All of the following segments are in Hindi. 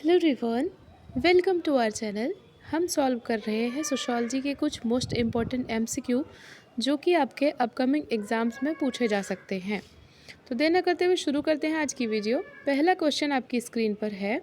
Hello everyone, welcome to our channel. हम सॉल्व कर रहे हैं सोशियोलॉजी के कुछ मोस्ट इम्पॉर्टेंट एमसीक्यू जो कि आपके अपकमिंग एग्जाम्स में पूछे जा सकते हैं। तो देर न करते हुए शुरू करते हैं आज की वीडियो। पहला क्वेश्चन आपकी स्क्रीन पर है।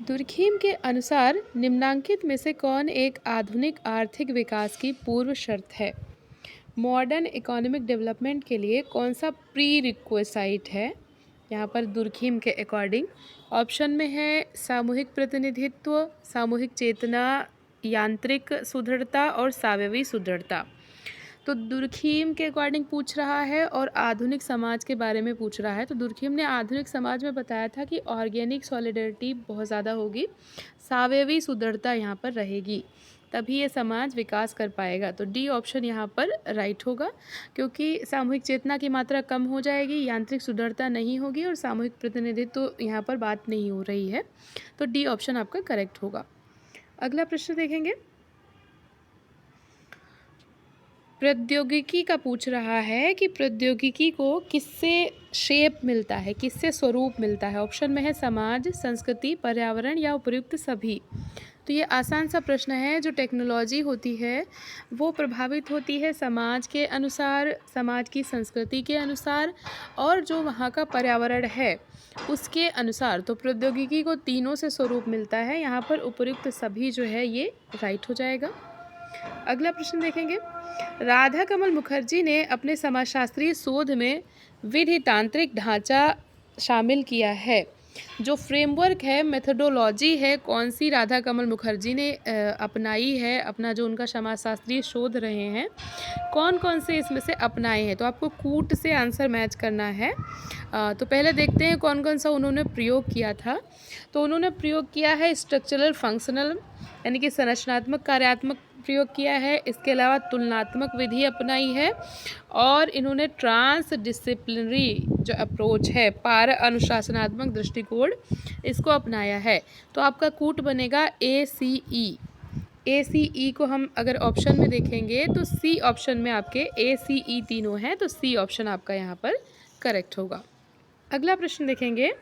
दुर्खीम के अनुसार निम्नांकित में से कौन एक आधुनिक आर्थिक विकास की पूर्व शर्त है? मॉडर्न इकोनॉमिक डेवलपमेंट के लिए कौन सा प्री रिक्वेसाइट है यहाँ पर दुर्खीम के अकॉर्डिंग? ऑप्शन में है सामूहिक प्रतिनिधित्व, सामूहिक चेतना, यांत्रिक सुदृढ़ता और सावयवी सुदृढ़ता। तो दुर्खीम के अकॉर्डिंग पूछ रहा है और आधुनिक समाज के बारे में पूछ रहा है। तो दुर्खीम ने आधुनिक समाज में बताया था कि ऑर्गेनिक सॉलिडरिटी बहुत ज़्यादा होगी, सावयवी सुदृढ़ता यहाँ पर रहेगी, तभी ये समाज विकास कर पाएगा। तो डी ऑप्शन यहाँ पर राइट होगा, क्योंकि सामूहिक चेतना की मात्रा कम हो जाएगी, यांत्रिक सुदृढ़ता नहीं होगी और सामूहिक प्रतिनिधित्व तो यहाँ पर बात नहीं हो रही है। तो डी ऑप्शन आपका करेक्ट होगा। अगला प्रश्न देखेंगे। प्रौद्योगिकी का पूछ रहा है कि प्रौद्योगिकी को किससे शेप मिलता है, किससे स्वरूप मिलता है? ऑप्शन में है समाज, संस्कृति, पर्यावरण या उपयुक्त सभी। तो ये आसान सा प्रश्न है। जो टेक्नोलॉजी होती है वो प्रभावित होती है समाज के अनुसार, समाज की संस्कृति के अनुसार और जो वहाँ का पर्यावरण है उसके अनुसार। तो प्रौद्योगिकी को तीनों से स्वरूप मिलता है। यहाँ पर उपयुक्त सभी जो है ये राइट हो जाएगा। अगला प्रश्न देखेंगे। राधा कमल मुखर्जी ने अपने समाजशास्त्रीय शोध में विधितांत्रिक ढांचा शामिल किया है। जो फ्रेमवर्क है, मेथोडोलॉजी है, कौन सी राधा कमल मुखर्जी ने अपनाई है? अपना जो उनका समाजशास्त्रीय शोध रहे हैं, कौन कौन से इसमें से अपनाए हैं? तो आपको कूट से आंसर मैच करना है। तो पहले देखते हैं कौन कौन सा उन्होंने प्रयोग किया था। तो उन्होंने प्रयोग किया है स्ट्रक्चरल फंक्शनल, यानी कि संरचनात्मक कार्यात्मक प्रयोग किया है। इसके अलावा तुलनात्मक विधि अपनाई है और इन्होंने ट्रांस डिसिप्लिनरी जो अप्रोच है, पार अनुशासनात्मक दृष्टिकोण, इसको अपनाया है। तो आपका कूट बनेगा ACE। ACE को हम अगर ऑप्शन में देखेंगे तो सी ऑप्शन में आपके ACE तीनों हैं, तो सी ऑप्शन आपका यहाँ पर करेक्ट होगा। अगला प्रश्न देखेंगे।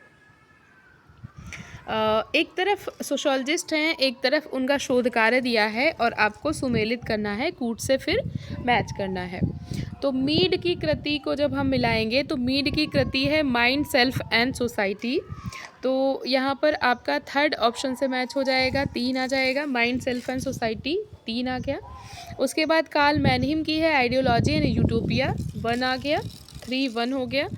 एक तरफ सोशोलॉजिस्ट हैं, एक तरफ उनका शोध कार्य दिया है और आपको सुमेलित करना है, कूट से फिर मैच करना है। तो मीड की कृति को जब हम मिलाएंगे तो मीड की कृति है माइंड, सेल्फ एंड सोसाइटी। तो यहाँ पर आपका थर्ड ऑप्शन से मैच हो जाएगा, 3 आ जाएगा। माइंड, सेल्फ एंड सोसाइटी 3 आ गया। उसके बाद कार्ल मैनहिम की है आइडियोलॉजी एंड यूटोपिया, 1 आ गया, 3 1 हो गया।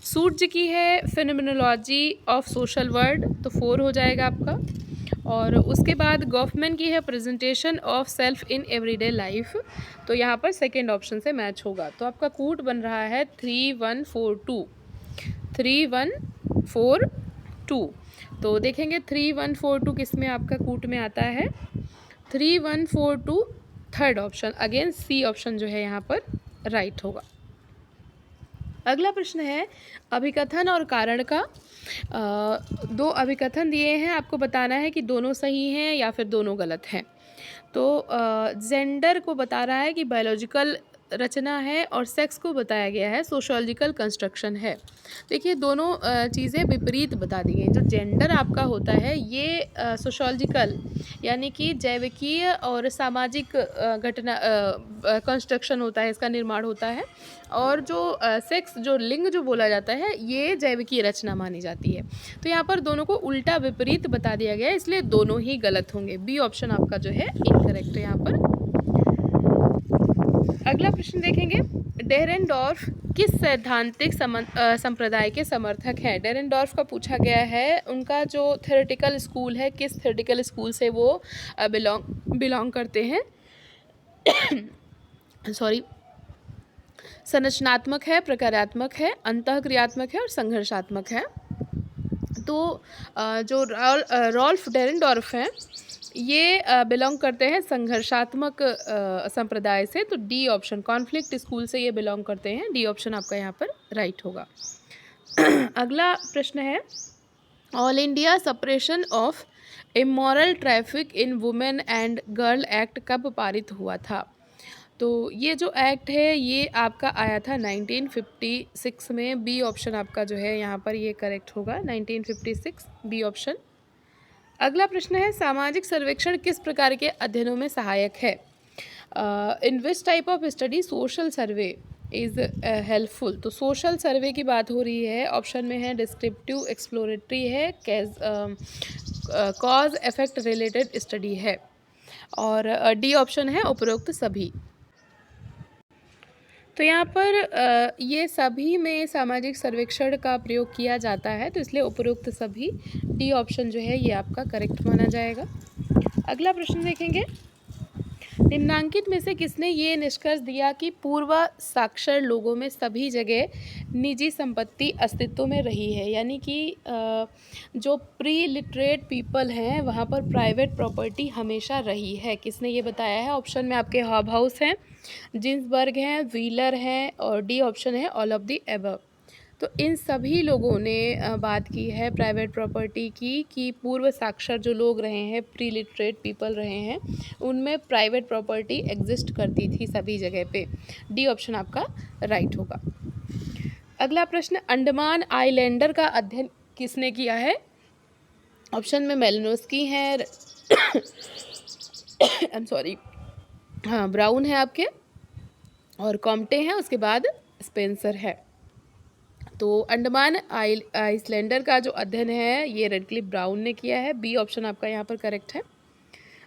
सूर्य की है फिनोमेनोलॉजी ऑफ सोशल वर्ल्ड, तो 4 हो जाएगा आपका। और उसके बाद गॉफमैन की है presentation of self in everyday life, तो यहाँ पर सेकेंड ऑप्शन से मैच होगा। तो आपका कूट बन रहा है 3 1 4 2, 3 1 4 2। तो देखेंगे 3 1 4 2 किस में आपका कूट में आता है? 3 1 4 2 third option, again C option जो है यहाँ पर राइट होगा। अगला प्रश्न है अभिकथन और कारण का। दो अभिकथन दिए हैं, आपको बताना है कि दोनों सही हैं या फिर दोनों गलत हैं। तो जेंडर को बता रहा है कि बायोलॉजिकल रचना है और सेक्स को बताया गया है सोशोलॉजिकल कंस्ट्रक्शन है। देखिए दोनों चीज़ें विपरीत बता दी गई। जो जेंडर आपका होता है ये सोशोलॉजिकल यानी कि जैविकीय और सामाजिक घटना कंस्ट्रक्शन होता है, इसका निर्माण होता है। और जो सेक्स, जो लिंग जो बोला जाता है, ये जैविकीय रचना मानी जाती है। तो यहाँ पर दोनों को उल्टा विपरीत बता दिया गया है, इसलिए दोनों ही गलत होंगे। बी ऑप्शन आपका जो है इनकरेक्ट है यहाँ पर। अगला प्रश्न देखेंगे। डेरेनडॉर्फ किस सैद्धांतिक संप्रदाय के समर्थक हैं? डेरेनडॉर्फ का पूछा गया है, उनका जो थ्योरेटिकल स्कूल है, किस थ्योरेटिकल स्कूल से वो बिलोंग करते हैं? सॉरी, संरचनात्मक है, प्रकारात्मक है, अंतःक्रियात्मक है और संघर्षात्मक है। तो जो रॉल्फ डेरेनडॉर्फ हैं ये बिलोंग करते हैं संघर्षात्मक संप्रदाय से। तो डी ऑप्शन, कॉन्फ्लिक्ट स्कूल से ये बिलोंग करते हैं। डी ऑप्शन आपका यहाँ पर राइट होगा। अगला प्रश्न है all India suppression of immoral traffic in women and girl act कब पारित हुआ था? तो ये जो एक्ट है ये आपका आया था 1956 में। बी ऑप्शन आपका जो है यहाँ पर ये करेक्ट होगा, 1956 बी ऑप्शन। अगला प्रश्न है, सामाजिक सर्वेक्षण किस प्रकार के अध्ययनों में सहायक है? In which type of study social survey is helpful? तो सोशल सर्वे की बात हो रही है। ऑप्शन में है डिस्क्रिप्टिव, एक्सप्लोरेटरी है, कॉज इफेक्ट रिलेटेड स्टडी है, और डी ऑप्शन है उपरोक्त सभी। तो यहाँ पर ये सभी में सामाजिक सर्वेक्षण का प्रयोग किया जाता है, तो इसलिए उपरोक्त सभी, डी ऑप्शन जो है ये आपका करेक्ट माना जाएगा। अगला प्रश्न देखेंगे, निम्नांकित में से किसने ये निष्कर्ष दिया कि पूर्व साक्षर लोगों में सभी जगह निजी संपत्ति अस्तित्व में रही है? यानी कि जो प्री लिटरेट पीपल हैं वहाँ पर प्राइवेट प्रॉपर्टी हमेशा रही है। किसने ये बताया है? ऑप्शन में आपके हॉब हाउस हैं, जिन्सबर्ग हैं, व्हीलर हैं, और डी ऑप्शन है ऑल ऑफ द एबव। तो इन सभी लोगों ने बात की है प्राइवेट प्रॉपर्टी की, कि पूर्व साक्षर जो लोग रहे हैं, प्री लिटरेट पीपल रहे हैं, उनमें प्राइवेट प्रॉपर्टी एग्जिस्ट करती थी सभी जगह पे। डी ऑप्शन आपका राइट होगा। अगला प्रश्न, अंडमान आइलैंडर का अध्ययन किसने किया है? ऑप्शन में मेलिनोस्की हैं, आई एम सॉरी, हाँ, ब्राउन है आपके, और कॉम्टे हैं, उसके बाद स्पेंसर है। तो अंडमान आइसलैंडर का जो अध्ययन है ये रेडक्लिफ ब्राउन ने किया है। बी ऑप्शन आपका यहाँ पर करेक्ट है।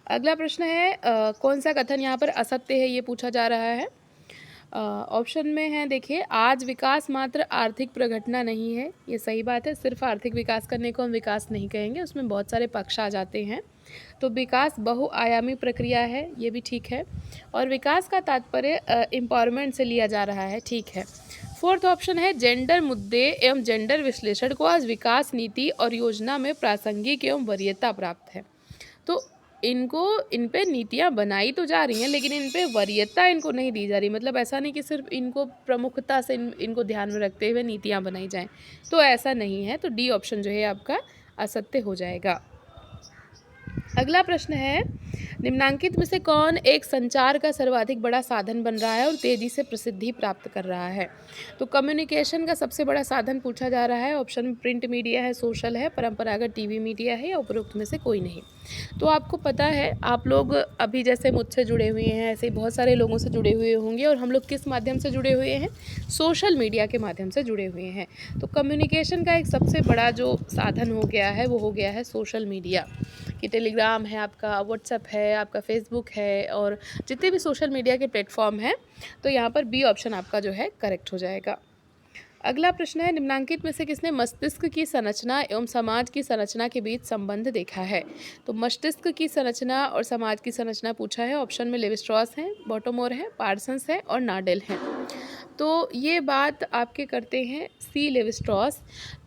अगला प्रश्न है, कौन सा कथन यहाँ पर असत्य है, ये पूछा जा रहा है। ऑप्शन में है, देखिए, आज विकास मात्र आर्थिक प्रघटना नहीं है। ये सही बात है, सिर्फ आर्थिक विकास करने को हम विकास नहीं कहेंगे, उसमें बहुत सारे पक्ष आ जाते हैं। तो विकास बहुआयामी प्रक्रिया है, ये भी ठीक है। और विकास का तात्पर्य एम्पावरमेंट से लिया जा रहा है, ठीक है। फोर्थ ऑप्शन है, जेंडर मुद्दे एवं जेंडर विश्लेषण को आज विकास नीति और योजना में प्रासंगिक एवं वरीयता प्राप्त है। तो इन पे नीतियाँ बनाई तो जा रही हैं, लेकिन इन पे वरीयता इनको नहीं दी जा रही। मतलब ऐसा नहीं कि सिर्फ इनको प्रमुखता से इनको ध्यान में रखते हुए नीतियाँ बनाई जाएं, तो ऐसा नहीं है। तो डी ऑप्शन जो है आपका असत्य हो जाएगा। अगला प्रश्न है, निम्नांकित में से कौन एक संचार का सर्वाधिक बड़ा साधन बन रहा है और तेजी से प्रसिद्धि प्राप्त कर रहा है? तो कम्युनिकेशन का सबसे बड़ा साधन पूछा जा रहा है। ऑप्शन में प्रिंट मीडिया है, सोशल है, परंपरागत टीवी मीडिया है, या उपरोक्त में से कोई नहीं। तो आपको पता है, आप लोग अभी जैसे मुझसे जुड़े हुए हैं, ऐसे बहुत सारे लोगों से जुड़े हुए होंगे, और हम लोग किस माध्यम से जुड़े हुए हैं? सोशल मीडिया के माध्यम से जुड़े हुए हैं। तो कम्युनिकेशन का एक सबसे बड़ा जो साधन हो गया है वो हो गया है सोशल मीडिया, कि टेलीग्राम है आपका, व्हाट्सएप है आपका, फेसबुक है, और जितने भी सोशल मीडिया के प्लेटफॉर्म हैं। तो यहाँ पर बी ऑप्शन आपका जो है करेक्ट हो जाएगा। अगला प्रश्न है, निम्नांकित में से किसने मस्तिष्क की संरचना एवं समाज की संरचना के बीच संबंध देखा है? तो मस्तिष्क की संरचना और समाज की संरचना पूछा है। ऑप्शन में लेवी स्ट्रॉस हैं, बॉटोमोर है, पार्सन्स है, और नाडेल हैं। तो ये बात आपके करते हैं सी लेवी स्ट्रॉस,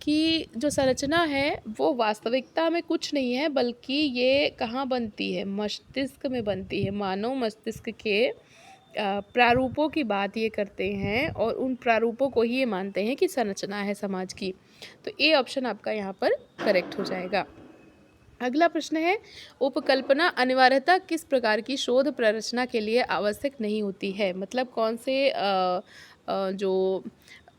की जो संरचना है वो वास्तविकता में कुछ नहीं है, बल्कि ये कहाँ बनती है? मस्तिष्क में बनती है। मानव मस्तिष्क के प्रारूपों की बात ये करते हैं, और उन प्रारूपों को ही ये मानते हैं कि संरचना है समाज की। तो ए ऑप्शन आपका यहाँ पर करेक्ट हो जाएगा। अगला प्रश्न है, उपकल्पना अनिवार्यता किस प्रकार की शोध प्ररचना के लिए आवश्यक नहीं होती है? मतलब कौन से जो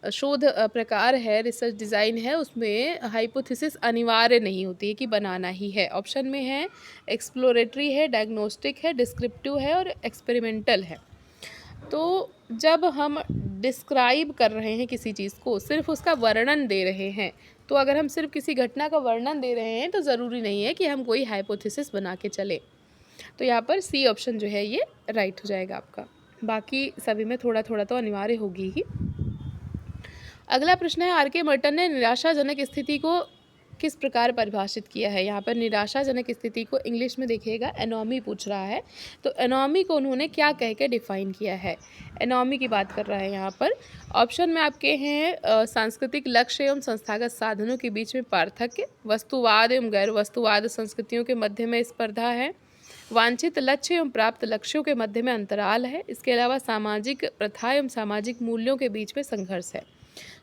शोध प्रकार है, रिसर्च डिज़ाइन है, उसमें हाइपोथेसिस अनिवार्य नहीं होती है कि बनाना ही है। ऑप्शन में है एक्सप्लोरेटरी है, डायग्नोस्टिक है, डिस्क्रिप्टिव है, और एक्सपेरिमेंटल है। तो जब हम डिस्क्राइब कर रहे हैं किसी चीज़ को, सिर्फ उसका वर्णन दे रहे हैं, तो अगर हम सिर्फ किसी घटना का वर्णन दे रहे हैं तो ज़रूरी नहीं है कि हम कोई हाइपोथेसिस बना के चले। तो यहाँ पर सी ऑप्शन जो है ये राइट हो जाएगा आपका। बाकी सभी में थोड़ा थोड़ा तो अनिवार्य होगी ही। अगला प्रश्न है, आर के मर्टन ने निराशाजनक स्थिति को किस प्रकार परिभाषित किया है? यहाँ पर निराशाजनक स्थिति को इंग्लिश में देखिएगा, एनोमी पूछ रहा है। तो एनोमी को उन्होंने क्या कह के डिफाइन किया है? एनोमी की बात कर रहा है यहाँ पर। ऑप्शन में आपके हैं सांस्कृतिक लक्ष्य एवं संस्थागत साधनों के बीच में पार्थक्य, वस्तुवाद एवं गैर वस्तुवाद संस्कृतियों के मध्य में स्पर्धा है, वांछित लक्ष्य एवं प्राप्त लक्ष्यों के मध्य में अंतराल है, इसके अलावा सामाजिक प्रथा एवं सामाजिक मूल्यों के बीच में संघर्ष है।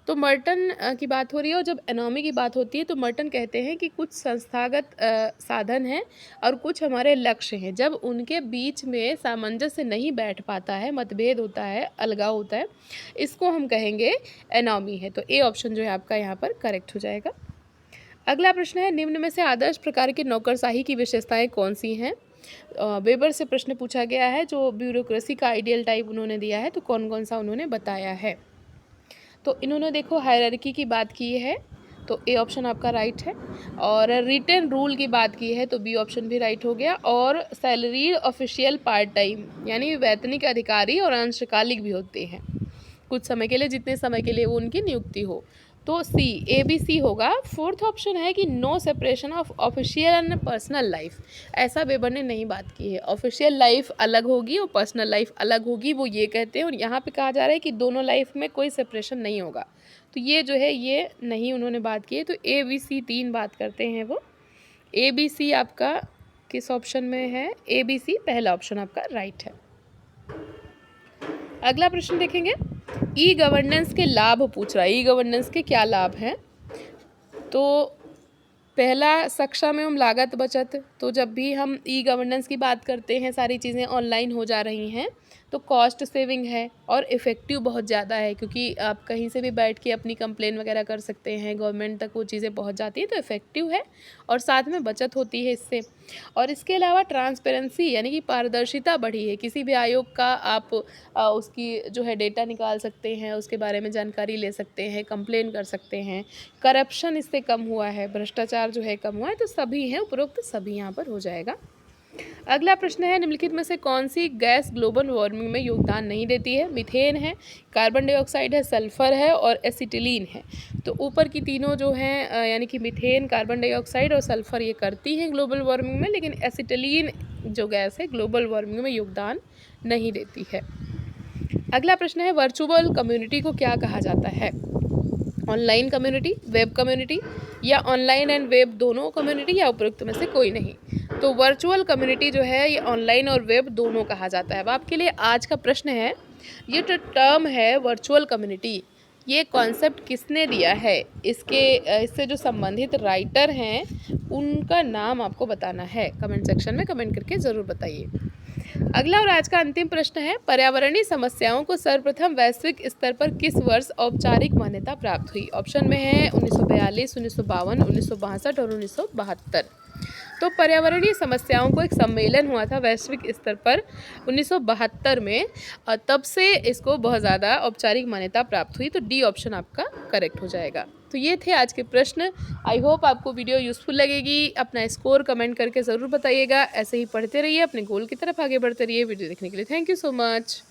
तो मर्टन की बात हो रही है, और जब एनोमी की बात होती है तो मर्टन कहते हैं कि कुछ संस्थागत साधन हैं और कुछ हमारे लक्ष्य हैं, जब उनके बीच में सामंजस्य नहीं बैठ पाता है, मतभेद होता है, अलगाव होता है, इसको हम कहेंगे एनोमी है। तो ए ऑप्शन जो है आपका यहाँ पर करेक्ट हो जाएगा। अगला प्रश्न है, निम्न में से आदर्श प्रकार की नौकरशाही की विशेषताएं कौन सी हैं? वेबर से प्रश्न पूछा गया है, जो ब्यूरोक्रेसी का आइडियल टाइप उन्होंने दिया है, तो कौन कौन सा उन्होंने बताया है। तो इन्होंने देखो हायरार्की की बात की है, तो ए ऑप्शन आपका राइट है। और रिटन रूल की बात की है, तो बी ऑप्शन भी राइट हो गया। और सैलरी ऑफिशियल पार्ट टाइम, यानी वैतनिक अधिकारी और अंशकालिक भी होते हैं कुछ समय के लिए, जितने समय के लिए वो उनकी नियुक्ति हो। तो सी, ए बी सी होगा। फोर्थ ऑप्शन है कि no separation of official and personal life, ऐसा वेबर ने नहीं बात की है। ऑफिशियल लाइफ अलग होगी और पर्सनल लाइफ अलग होगी, वो ये कहते हैं। और यहाँ पे कहा जा रहा है कि दोनों लाइफ में कोई सेपरेशन नहीं होगा, तो ये जो है ये नहीं उन्होंने बात की है। तो ए बी सी तीन बात करते हैं वो। ए बी सी आपका किस ऑप्शन में है? ए बी सी पहला ऑप्शन आपका राइट है। अगला प्रश्न देखेंगे, ई गवर्नेंस के लाभ पूछ रहा है। ई गवर्नेंस के क्या लाभ हैं? तो पहला, सक्षम एवं लागत बचत। तो जब भी हम ई गवर्नेंस की बात करते हैं, सारी चीज़ें ऑनलाइन हो जा रही हैं, तो कॉस्ट सेविंग है और इफ़ेक्टिव बहुत ज़्यादा है, क्योंकि आप कहीं से भी बैठ के अपनी कंप्लेन वगैरह कर सकते हैं, गवर्नमेंट तक वो चीज़ें पहुंच जाती हैं, तो इफ़ेक्टिव है और साथ में बचत होती है इससे। और इसके अलावा ट्रांसपेरेंसी, यानी कि पारदर्शिता बढ़ी है। किसी भी आयोग का आप उसकी जो है डेटा निकाल सकते हैं, उसके बारे में जानकारी ले सकते हैं, कंप्लेन कर सकते हैं। करप्शन इससे कम हुआ है, भ्रष्टाचार जो है कम हुआ है। तो सभी हैं, उपरोक्त सभी यहाँ पर हो जाएगा। अगला प्रश्न है, निम्नलिखित में से कौन सी गैस ग्लोबल वार्मिंग में योगदान नहीं देती है? मीथेन है, कार्बन डाइऑक्साइड है, सल्फर है और एसिटिलीन है। तो ऊपर की तीनों जो हैं, यानी कि मीथेन, कार्बन डाइऑक्साइड और सल्फर, ये करती हैं ग्लोबल वार्मिंग में, लेकिन एसिटिलीन जो गैस है ग्लोबल वार्मिंग में योगदान नहीं देती है। अगला प्रश्न है, वर्चुअल कम्युनिटी को क्या कहा जाता है? ऑनलाइन कम्युनिटी, वेब कम्युनिटी, या ऑनलाइन एंड वेब दोनों कम्युनिटी, या उपरोक्त में से कोई नहीं। तो वर्चुअल कम्युनिटी जो है ये ऑनलाइन और वेब दोनों कहा जाता है। अब आपके लिए आज का प्रश्न है, ये जो टर्म है वर्चुअल कम्युनिटी, ये कॉन्सेप्ट किसने दिया है? इससे जो संबंधित राइटर हैं उनका नाम आपको बताना है। कमेंट सेक्शन में कमेंट करके ज़रूर बताइए। अगला और आज का अंतिम प्रश्न है, पर्यावरणीय समस्याओं को सर्वप्रथम वैश्विक स्तर पर किस वर्ष औपचारिक मान्यता प्राप्त हुई? ऑप्शन में है 1942, 1952, 1962 और 1972। तो पर्यावरणीय समस्याओं को एक सम्मेलन हुआ था वैश्विक स्तर पर 1972 में, और तब से इसको बहुत ज़्यादा औपचारिक मान्यता प्राप्त हुई। तो डी ऑप्शन आपका करेक्ट हो जाएगा। तो ये थे आज के प्रश्न। आई होप आपको वीडियो यूज़फुल लगेगी। अपना स्कोर कमेंट करके ज़रूर बताइएगा। ऐसे ही पढ़ते रहिए, अपने गोल की तरफ आगे बढ़ते रहिए। वीडियो देखने के लिए थैंक यू सो मच।